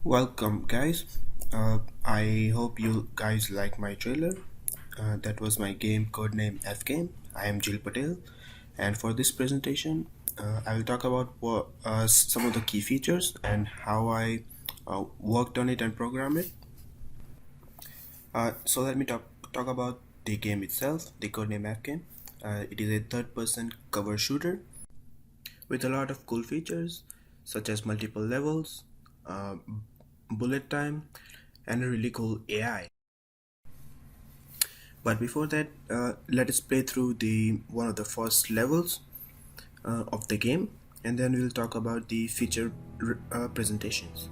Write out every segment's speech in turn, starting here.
Welcome, guys. I hope you guys like my trailer. That was my game codename FGame. I am Jill Patel, and for this presentation, I will talk about some of the key features and how I worked on it and programmed it. So let me talk about the game itself, the codename FGame. It is a third-person cover shooter with a lot of cool features such as multiple levels, uh, bullet time, and a really cool AI. But before that, let us play through the one of the first levels of the game, and then we'll talk about the feature presentations.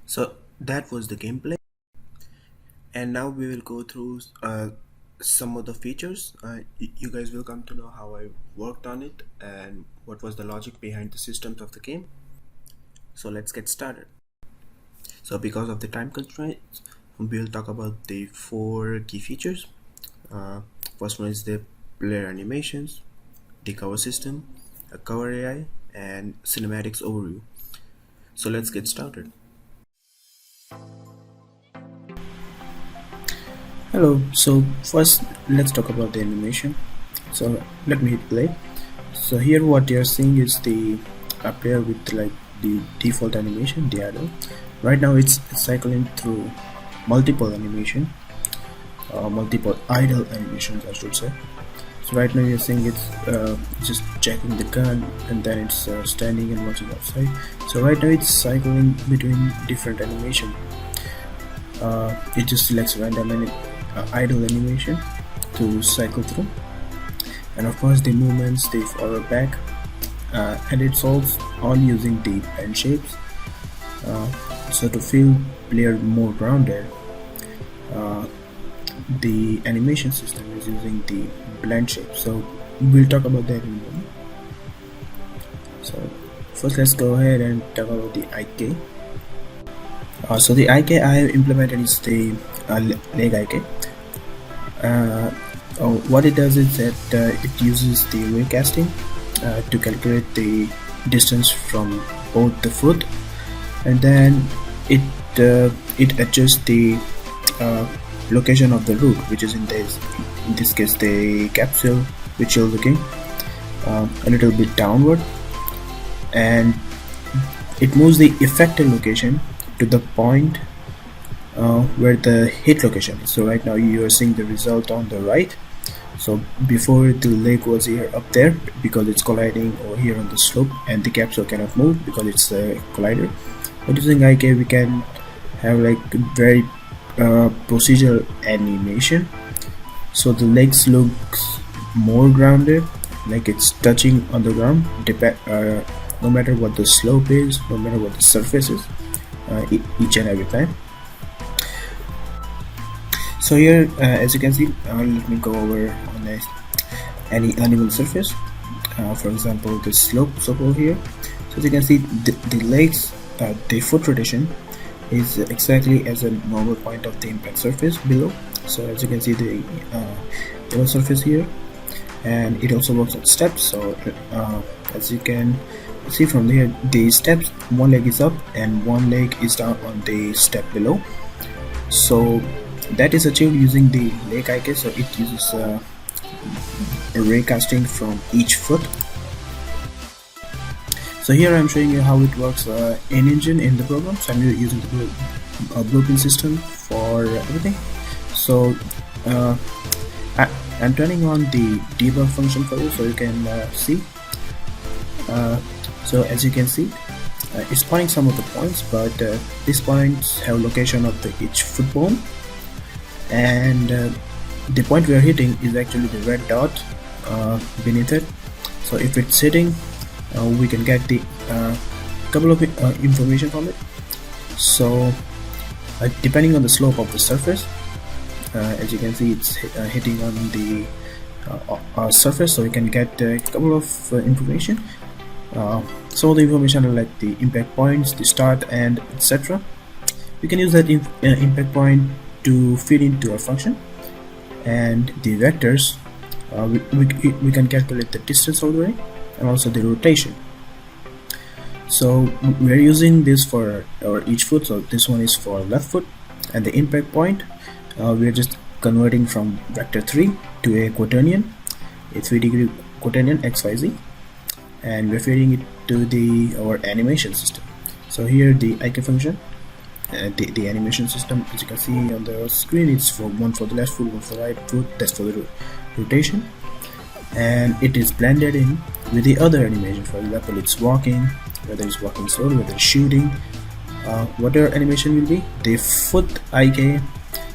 So that was the gameplay, and now we will go through some of the features. You guys will come to know how I worked on it and what was the logic behind the systems of the game. So let's get started. So because of the time constraints, we will talk about the 4 key features. First one is the player animations, the cover system, a cover AI, and cinematics overview. So let's get started. Hello, so first let's talk about the animation. So let me hit play. So here what you're seeing is the player with like the default animation, the idle. Right now it's cycling through multiple idle animations I should say. So right now you're seeing it's just checking the gun, and then it's standing and watching outside. So right now it's cycling between different animation. It just selects random idle animation to cycle through, and of course the movements they forward back, and it's all using the blend shapes. So to feel player more grounded, the animation system is using the blend shape. So we'll talk about that in a moment. So first let's go ahead and talk about the IK. So the IK I have implemented is the leg IK. What it does is that it uses the raycasting to calculate the distance from both the foot, and then it adjusts the location of the root, which is in this case the capsule, which you're looking a little bit downward, and it moves the effective location to the point where the hit location is. So right now you are seeing the result on the right. So before the leg was here up there because it's colliding over here on the slope, and the capsule cannot move because it's a collider. But using IK we can have like very procedural animation, so the legs looks more grounded, like it's touching on the ground, no matter what the slope is, no matter what the surface is, each and every time. So here as you can see, let me go over on any uneven surface, for example the slope over here. So as you can see, the legs, the foot rotation is exactly as a normal point of the impact surface below. So as you can see the yellow surface here, and it also works on steps. So as you can see from here, the steps, one leg is up and one leg is down on the step below. So that is achieved using the leg IK. So it uses a ray casting from each foot. So here I'm showing you how it works in engine in the program. So I'm using the blueprint system for everything. So I'm turning on the debug function for you so you can see. So as you can see, it's pointing some of the points, but these points have location of each foot bone, and the point we are hitting is actually the red dot beneath it. So if it's hitting we can get the couple of information from it. So depending on the slope of the surface, as you can see, it's hitting on the surface, so you can get a couple of information. Some of the information are like the impact points, the start, and etc. You can use that impact point to feed into a function, and the vectors, we can calculate the distance of the ray and also the rotation. So we're using this for our each foot, so this one is for left foot, and the impact point, we're just converting from vector 3 to a quaternion, a 3-degree quaternion XYZ, and we're feeding it to our animation system. So here the IK function, the animation system, as you can see on the screen, it's for one for the left foot, one for the right foot, that's for the rotation, and it is blended in with the other animation. For example, it's walking, whether it's walking slowly, whether it's shooting, whatever animation will be, the foot IK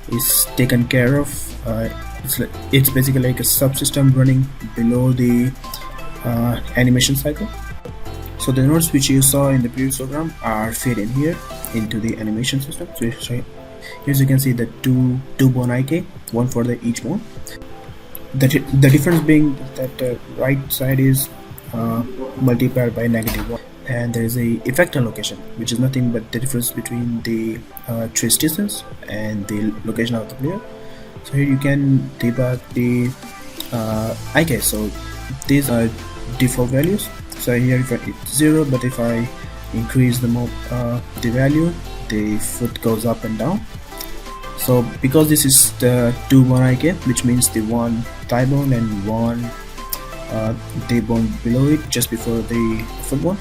is taken care of. It's basically like a subsystem running below the animation cycle. So the nodes which you saw in the previous program are fed in here into the animation system. So here you can see the two bone IK, one for each bone. The difference being that the right side is multiplied by -1, and there is a effector location, which is nothing but the difference between the trace distance and the location of the player. So here you can debug the IK. So these are default values. So here if it's 0, but if I increase the value, the foot goes up and down. So because this is the 2 bone IK, which means the one thigh bone and one day bone below it, just before the foot bone,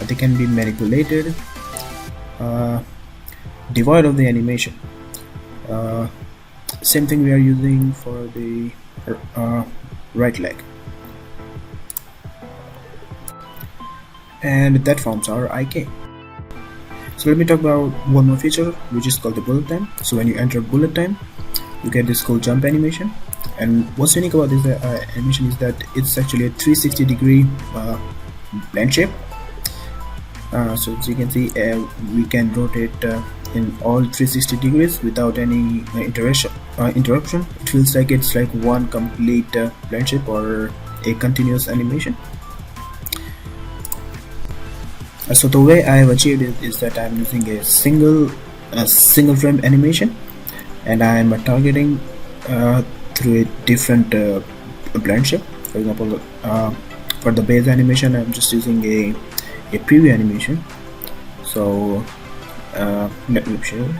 they can be manipulated devoid of the animation. Same thing we are using for the right leg, and that forms our IK. So let me talk about one more feature, which is called the bullet time. So when you enter bullet time, you get this cool jump animation, and what's unique about this animation is that it's actually a 360-degree blend shape. So as you can see, we can rotate in all 360 degrees without any interruption. It feels like it's like one complete blend shape or a continuous animation. So the way I have achieved it is that I'm using a single frame animation, and I'm targeting through a different blend shape. For example, for the base animation, I'm just using a preview animation. So let me show you.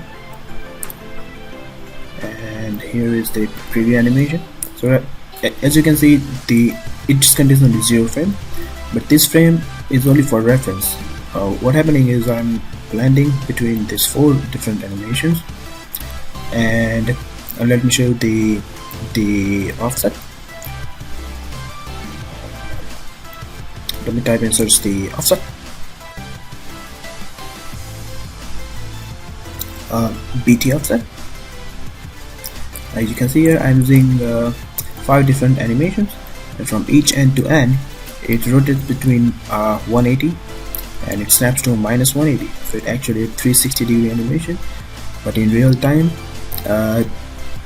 And here is the preview animation. So as you can see, it just contains only 0 frame, but this frame is only for reference. What happening is I'm blending between these 4 different animations, and let me show you the offset. Let me type in search the offset. BT offset. As you can see here, I'm using 5 different animations, and from each end to end it rotates between 180 and it snaps to -180. So it actually a 360-degree animation, but in real time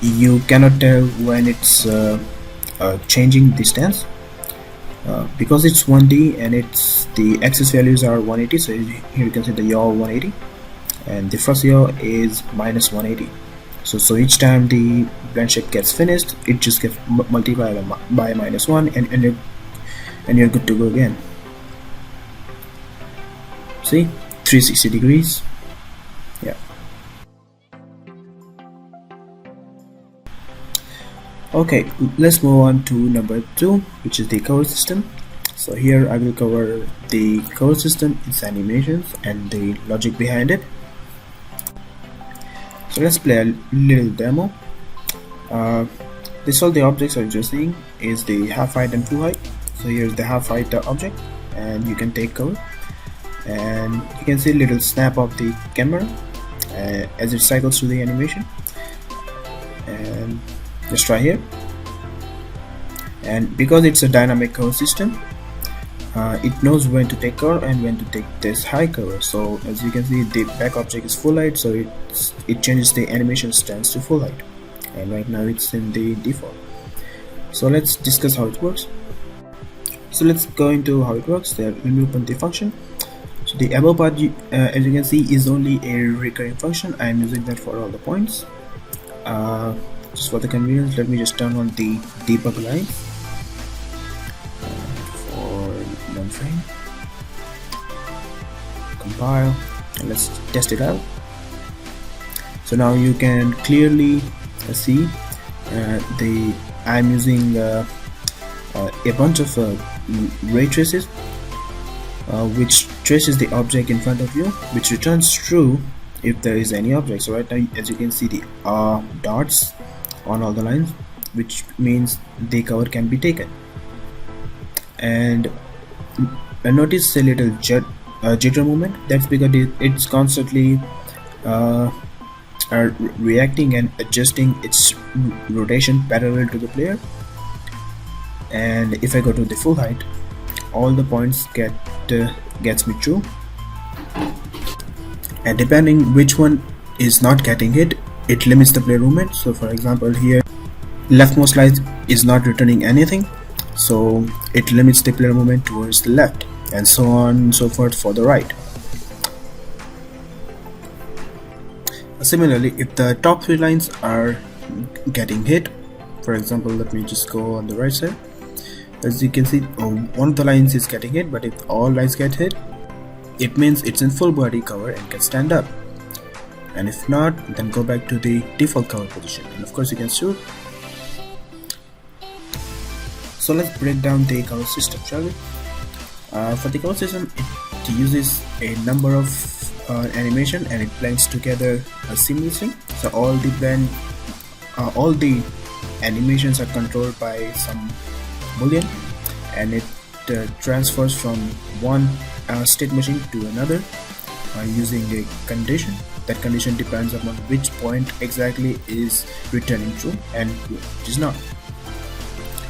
you cannot tell when it's changing the stance, because it's 1D and the axis values are 180. So here you can see the yaw 180, and the first yaw is -180. So each time the blend shape gets finished, it just gets multiplied by -1, and you're good to go again. See, 360 degrees. Yeah. Okay, let's move on to number 2, which is the cover system. So here I will cover the cover system, its animations, and the logic behind it. So let's play a little demo. This all the objects are just seeing is the half height and full height. So here's the half height object, and you can take cover, and you can see a little snap of the camera as it cycles through the animation. And let's try here. And because it's a dynamic cover system, it knows when to take cover and when to take this high cover. So as you can see, the back object is full height, so it changes the animation stance to full height, and right now it's in the default. So let's discuss how it works. So let's go into how it works. There, let me open the function. So the above part, as you can see, is only a recurring function. I am using that for all the points. Just for the convenience, let me just turn on the debug line for one frame. Compile, and let's test it out. So now you can clearly see I'm using a bunch of ray traces, which traces the object in front of you, which returns true if there is any object. So right now, as you can see, the dots on all the lines, which means the cover can be taken. And notice a little jitter movement. That's because it's constantly reacting and adjusting its rotation parallel to the player. And if I go to the full height, all the points gets me true, and depending which one is not getting hit, it limits the player movement. So for example, here leftmost line is not returning anything, so it limits the player movement towards the left, and so on and so forth for the right. Similarly, if the top three lines are getting hit, for example, let me just go on the right side. As you can see, one of the lines is getting hit, but if all lines get hit, it means it's in full body cover and can stand up. And if not, then go back to the default cover position, and of course you can shoot. So let's break down the cover system, shall we? For the cover system, it uses a number of animation, and it blends together seamlessly. So all the animations are controlled by some boolean, and it transfers from one state machine to another using a condition. That condition depends upon which point exactly is returning true and which is not.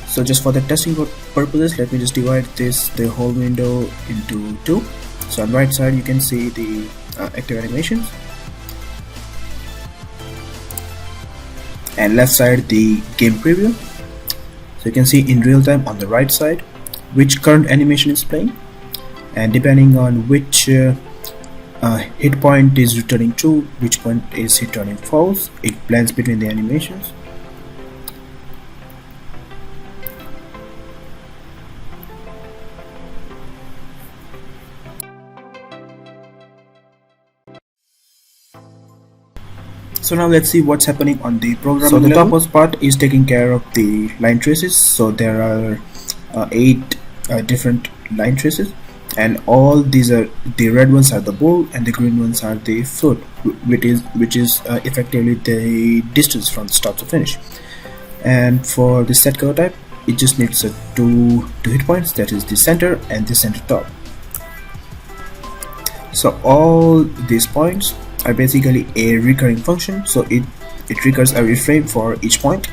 So just for the testing purposes, let me just divide the whole window into two. So on the right side you can see the active animations, and left side the game preview. So you can see in real time on the right side which current animation is playing, and depending on which hit point is returning true, which point is returning false, it blends between the animations. So now let's see what's happening on the program. So the topmost part is taking care of the line traces. So there are 8 different line traces, and all these are the red ones are the bowl, and the green ones are the float, which is effectively the distance from start to finish. And for the set cover type, it just needs two hit points, that is the center and the center top. So all these points are basically a recurring function, so it recurs every frame for each point.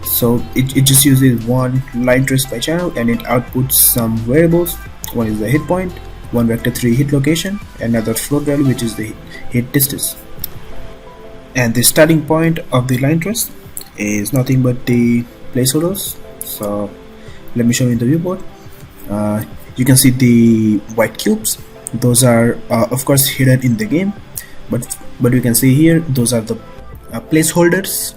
So it just uses one line trace by channel, and it outputs some variables. One is the hit point, one vector3 hit location, another float value which is the hit distance. And the starting point of the line trace is nothing but the placeholders. So let me show you in the viewport. You can see the white cubes. Those are of course hidden in the game, but you can see here those are the placeholders.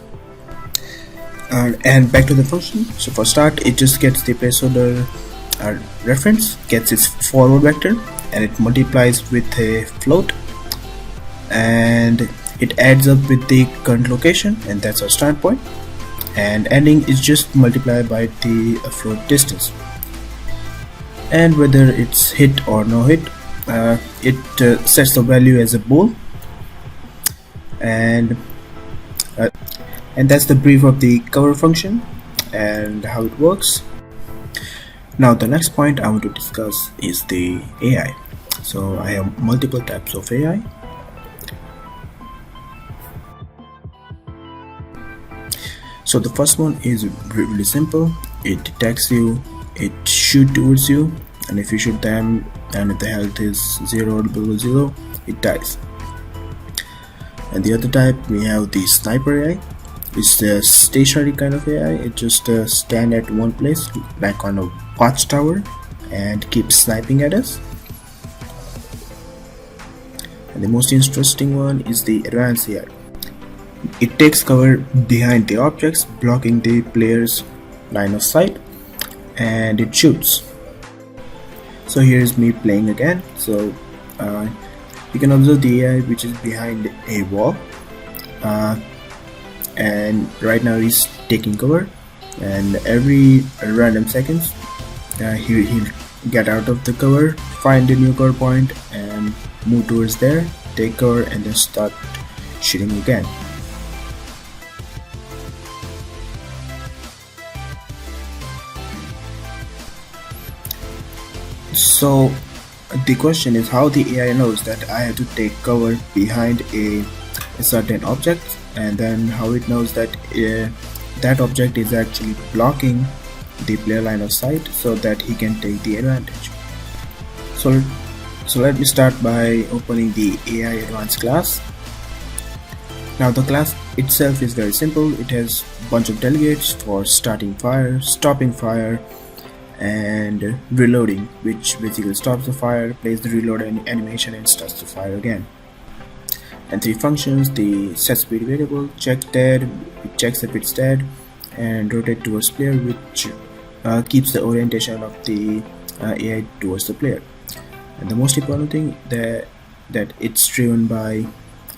And back to the function. So for start, it just gets the placeholder reference, gets its forward vector, and it multiplies with a float, and it adds up with the current location, and that's our start point. And ending is just multiplied by the float distance. And whether it's hit or no hit, it sets the value as a bool, and that's the brief of the cover function and how it works. Now the next point I want to discuss is the AI. So I have multiple types of AI. So the first one is really simple. It detects you, it shoots towards you, and if you shoot them and if the health is 0 or below 0, it dies. And the other type, we have the sniper AI. It's a stationary kind of AI. It just stand at one place like on a watchtower and keep sniping at us. And the most interesting one is the advanced AI. It takes cover behind the objects, blocking the player's line of sight, and it shoots. So here is me playing again. So you can observe the AI which is behind a wall, and right now he's taking cover, and every random seconds he'll get out of the cover, find a new cover point and move towards there, take cover, and then start shooting again. So the question is how the AI knows that I have to take cover behind a certain object, and then how it knows that that object is actually blocking the player line of sight so that he can take the advantage. So let me start by opening the AI advanced class. Now the class itself is very simple. It has a bunch of delegates for starting fire, stopping fire, and reloading, which basically stops the fire, plays the reload animation, and starts the fire again. And 3 functions: the set speed variable, check dead, it checks if it's dead, and rotate towards player, which keeps the orientation of the AI towards the player. And the most important thing that it's driven by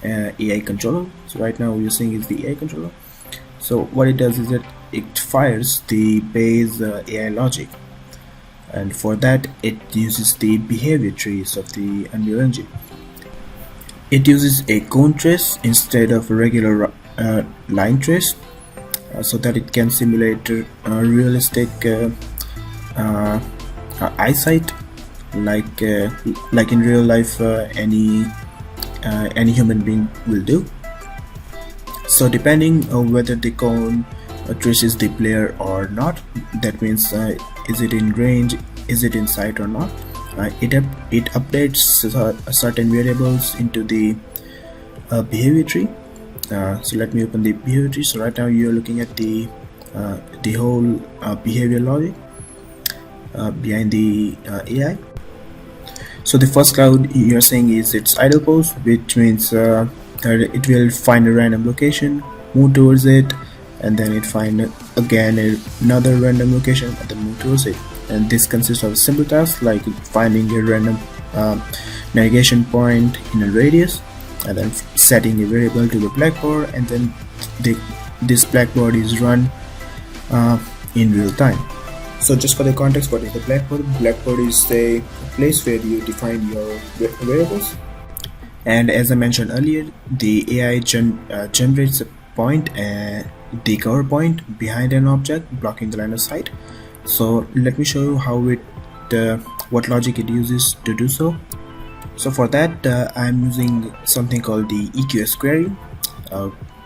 AI controller. So right now we're using is the AI controller. So what it does is that it fires the base AI logic, and for that it uses the behavior trees of the Unreal Engine. It uses a cone trace instead of a regular line trace, so that it can simulate realistic eyesight, like in real life any human being will do. So depending on whether the cone traces the player or not, that means is it in range, is it in sight or not, it updates certain variables into the behavior tree. So let me open the behavior tree. So right now you're looking at the whole behavior logic behind the AI. So the first cloud you're saying is its idle pose, which means that it will find a random location, move towards it, and then it find again another random location and then move towards it. And this consists of simple tasks like finding a random navigation point in a radius, and then setting a variable to the blackboard, and then this blackboard is run in real time. So just for the context, what is the blackboard? Blackboard is a place where you define your variables, and as I mentioned earlier, the AI generates a point, the cover point behind an object blocking the line of sight. So let me show you how it what logic it uses to do so. So for that I'm using something called the EQS query,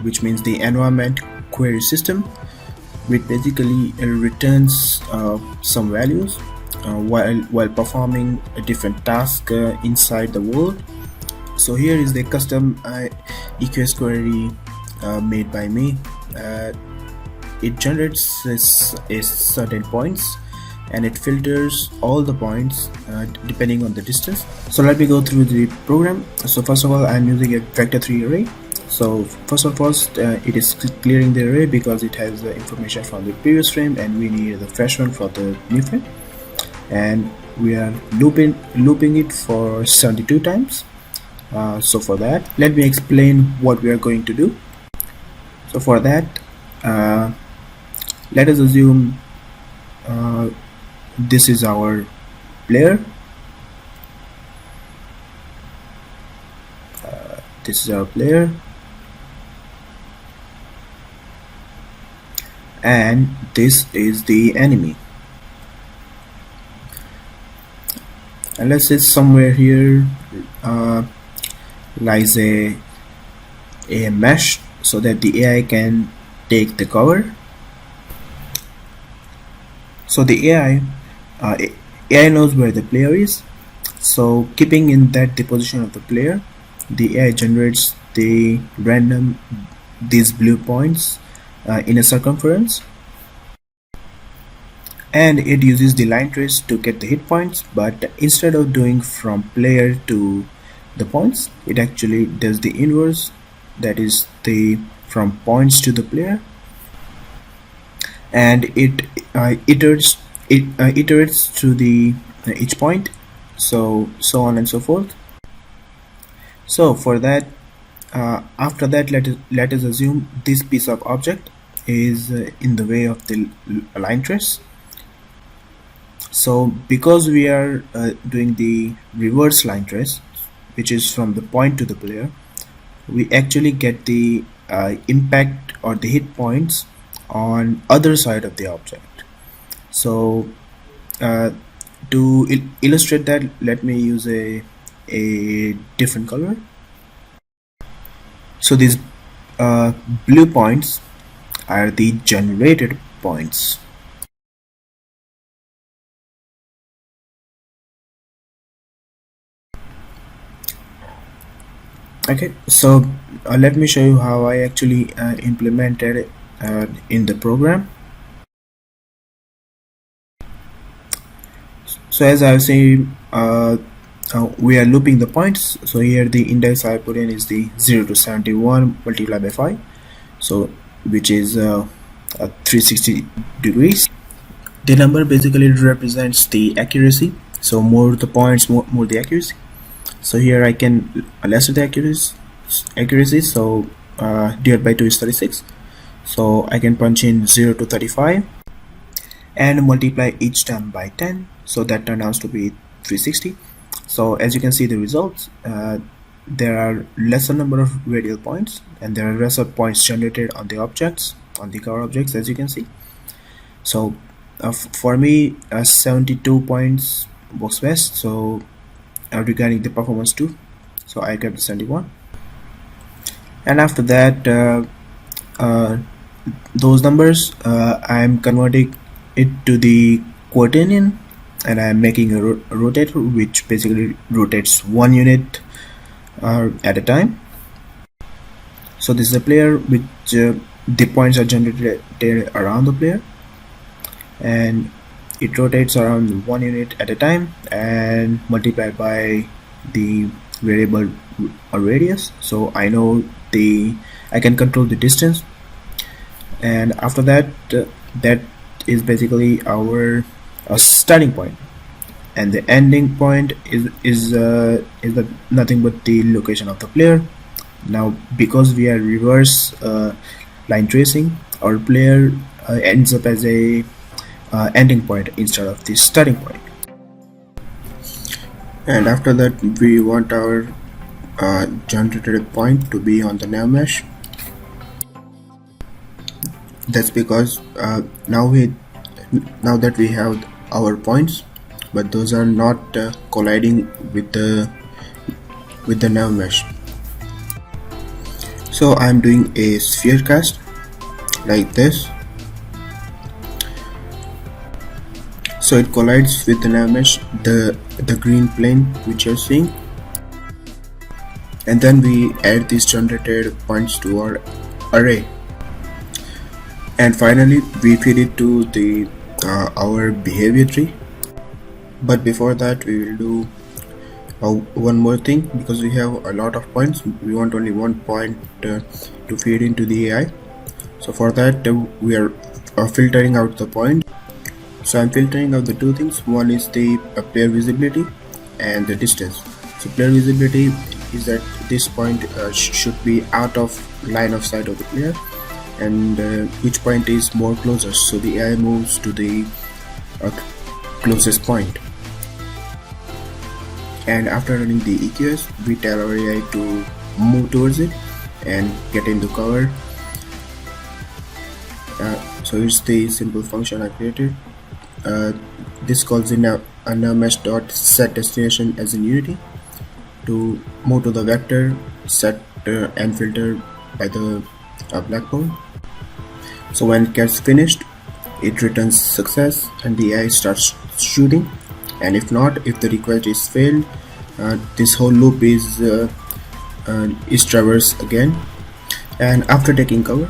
which means the environment query system, which basically returns some values while performing a different task inside the world. So here is the custom EQS query made by me. It generates a certain points, and it filters all the points depending on the distance. So let me go through the program. So first of all, I'm using a vector3 array. So first of all, it is clearing the array because it has the information from the previous frame, and we need the fresh one for the new frame, and we are looping it for 72 times. So for that, let me explain what we are going to do. So for that, let us assume this is our player. This is our player, and this is the enemy. And let's say somewhere here lies a mesh so that the AI can take the cover. So the AI AI knows where the player is, so keeping in that the position of the player, the AI generates the random these blue points in a circumference, and it uses the line trace to get the hit points, but instead of doing from player to the points, it actually does the inverse, that is the from points to the player, and it iterates through the each point, so on and so forth. So for that, after that, let us assume this piece of object is in the way of the line trace. So because we are doing the reverse line trace, which is from the point to the player, we actually get the impact or the hit points on other side of the object. So uh, to illustrate that, let me use a different color. So these uh, blue points are the generated points. Okay, so let me show you how I actually implemented it in the program. So as I was saying, we are looping the points. So here the index I put in is the 0 to 71 multiplied by 5, so which is 360 degrees. The number basically represents the accuracy, so more the points, more the accuracy. So here I can lesser the accuracy, so divided by 2 is 36, so I can punch in 0 to 35 and multiply each term by 10, so that turned out to be 360. So as you can see the results, there are lesser number of radial points and there are lesser points generated on the objects, on the cover objects, as you can see. So for me 72 points works best. So regarding the performance too, so I kept 71, and after that uh, those numbers I'm converting it to the quaternion, and I'm making a rotator which basically rotates 1 unit at a time. So this is a player which the points are generated around the player, and it rotates around 1 unit at a time and multiplied by the variable or radius. So I know I can control the distance, and after that that is basically our starting point, and the ending point is nothing but the location of the player. Now because we are reverse line tracing, our player ends up as a ending point instead of the starting point. And after that we want our generated point to be on the nav mesh. That's because now that we have our points, but those are not colliding with the nav mesh. So I'm doing a sphere cast like this, so it collides with the nav mesh, the green plane which you're seeing, and then we add these generated points to our array, and finally we feed it to the our behavior tree. But before that we will do one more thing, because we have a lot of points, we want only one point to feed into the AI. So for that we are filtering out the point. So I'm filtering out the two things. One is the player visibility and the distance. So player visibility is that this point should be out of line of sight of the player, and each point is more closer, so the AI moves to the closest point. And after running the EQS, we tell our AI to move towards it and get into cover. So it's the simple function I created. This calls in a navmesh.set destination as in Unity to move to the vector, set and filter by the blackboard. So when it gets finished, it returns success and the AI starts shooting. and if not, if the request is failed, this whole loop is traversed again. And after taking cover,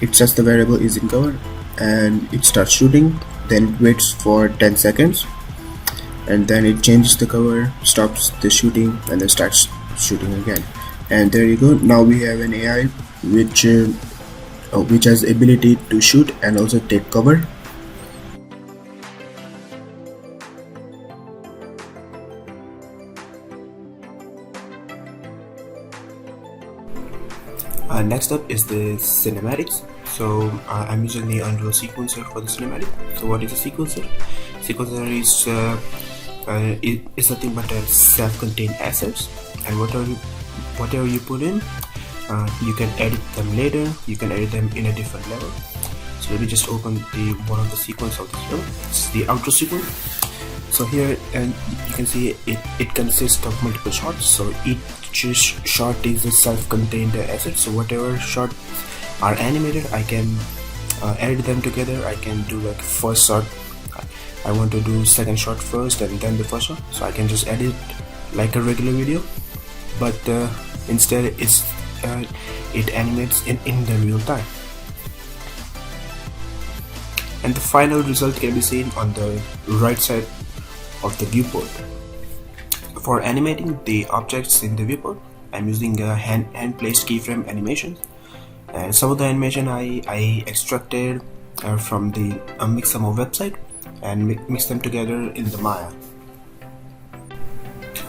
it sets the variable is in cover and it starts shooting. Then it waits for 10 seconds and then it changes the cover, stops the shooting, and then starts shooting again. And there you go. Now we have an AI which has ability to shoot and also take cover. Next up is the Cinematix. So I'm using the Unreal sequencer for the cinematic. So what is a sequencer? Sequencer is nothing but a self-contained assets, and whatever you put in, you can edit them later. You can edit them in a different level. So let me just open the one of the sequence of this film. This is the outro sequence. So here, and you can see it consists of multiple shots. So each shot is a self-contained asset. So whatever shots are animated, I can edit them together. I can do like first shot, I want to do second shot first and then the first shot. So I can just edit like a regular video, but instead it animates in the real time. And the final result can be seen on the right side of the viewport. For animating the objects in the viewport, I'm using a hand placed keyframe animation, and some of the animation I extracted from the Mixamo website and mix them together in the Maya.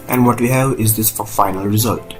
And what we have is this final result.